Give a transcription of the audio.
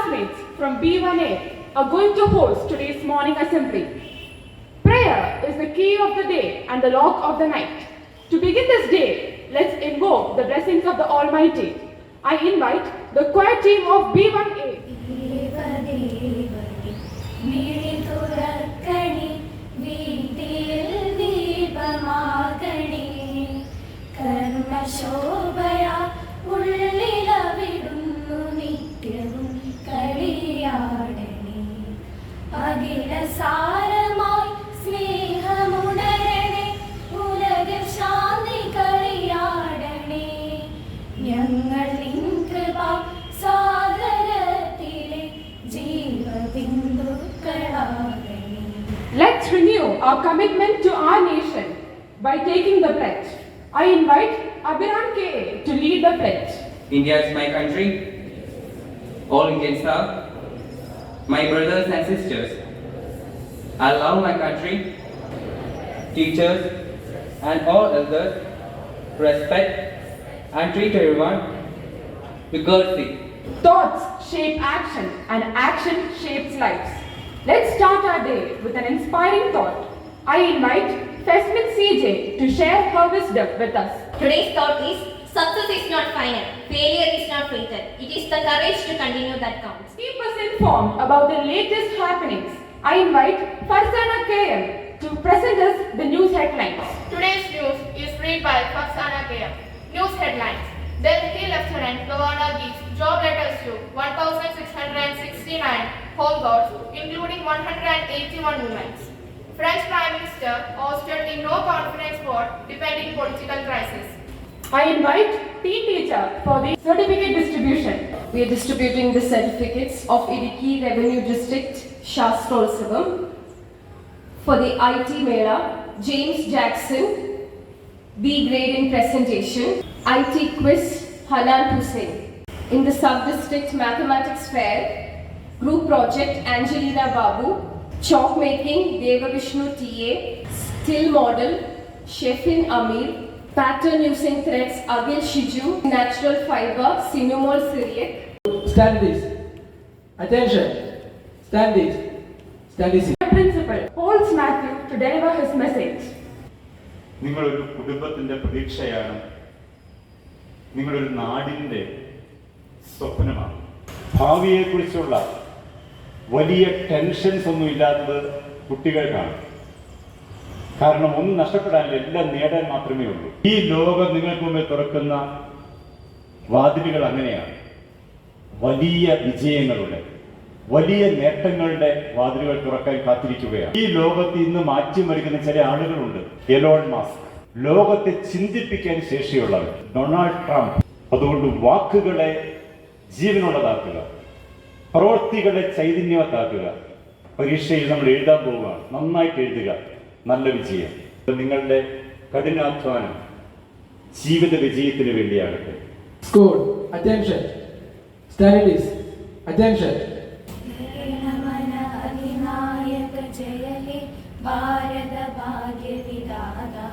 classmates from B1A are going to host today's morning assembly. Prayer is the key of the day and the lock of the night. To begin this day, let's invoke the blessings of the Almighty. I invite the choir team of B1A. Let's renew our commitment to our nation by taking the pledge. I invite Abhiram K.A. to lead the pledge. India is my country. All Indians are my brothers and sisters. I love my country, teachers, and all elders. Respect and treat everyone with courtesy. Thoughts shape action, and action shapes lives. Let's start our day with an inspiring thought. I invite Fesmin CJ to share her wisdom with us. Today's thought is, success is not final, failure is not fatal. It is the courage to continue that counts. Keep us informed about the latest happenings. I invite Farzana KM to present us the news headlines. Today's news is read by Farzana KM. News headlines. Delhi Lieutenant Governor gives job letters to 1,669 home guards, including 181 women. French Prime Minister hosted in no confidence vote defending political crisis. I invite Teen Teacher for the certificate distribution. We are distributing the certificates of Idiki Revenue District Shastrotsavam. For the IT Mela, James Jackson, B grade in presentation. IT Quiz, Hanan Hussain. In the Sub-District Mathematics Fair, Group Project, Angelina Babu. Chalk Making, Deva Vishnu TA. Still Model, Shefin Amir. Pattern Using Threads, Agil Shiju. Natural Fiber, Sinumol Syriac. Stand this. Attention. Stand this. Stand this. The principal holds Matthew to deliver his message. നിങ്ങളൊരു കുടുംബത്തിൻ്റെ പ്രതീക്ഷയാണ്, നിങ്ങളൊരു നാടിൻ്റെ സ്വപ്നമാണ്. ഭാവിയെക്കുറിച്ചുള്ള വലിയ tensions ഒന്നും ഇല്ലാത്തത് കുട്ടികൾക്കാണ്. കാരണം ഒന്നും നഷ്ടപ്പെടാനില്ല, എല്ലാം നേടാൻ മാത്രമേ ഉള്ളൂ. ഈ ലോകം നിങ്ങൾക്ക് മുമ്പിൽ തുറക്കുന്ന വാതിലുകൾ അങ്ങനെയാണ്. വലിയ വിജയങ്ങളുടെ, വലിയ നേട്ടങ്ങളുടെ വാതിലുകൾ തുറക്കാൻ കാത്തിരിക്കുകയാണ്. ഈ ലോകത്ത് ഇന്ന് മാറ്റിമറിക്കുന്ന ചില ആളുകളുണ്ട്. എലോൺ മസ്ക്, ലോകത്തെ ചിന്തിപ്പിക്കാൻ ശേഷിയുള്ളവർ. Donald Trump. അതുകൊണ്ട് വാക്കുകളെ ജീവനുള്ളതാക്കുക, പ്രവൃത്തികളെ ചൈതന്യവത്താക്കുക. പരീക്ഷയിൽ നമ്മൾ എഴുതാൻ പോവുകയാണ്, നന്നായിട്ട് എഴുതുക, നല്ല വിജയം. നിങ്ങളുടെ കഠിനാധ്വാനം ജീവിത വിജയത്തിന് വേണ്ടിയാകട്ടെ. School, attention. Stand this. Attention. Bharat भाग्य विधाता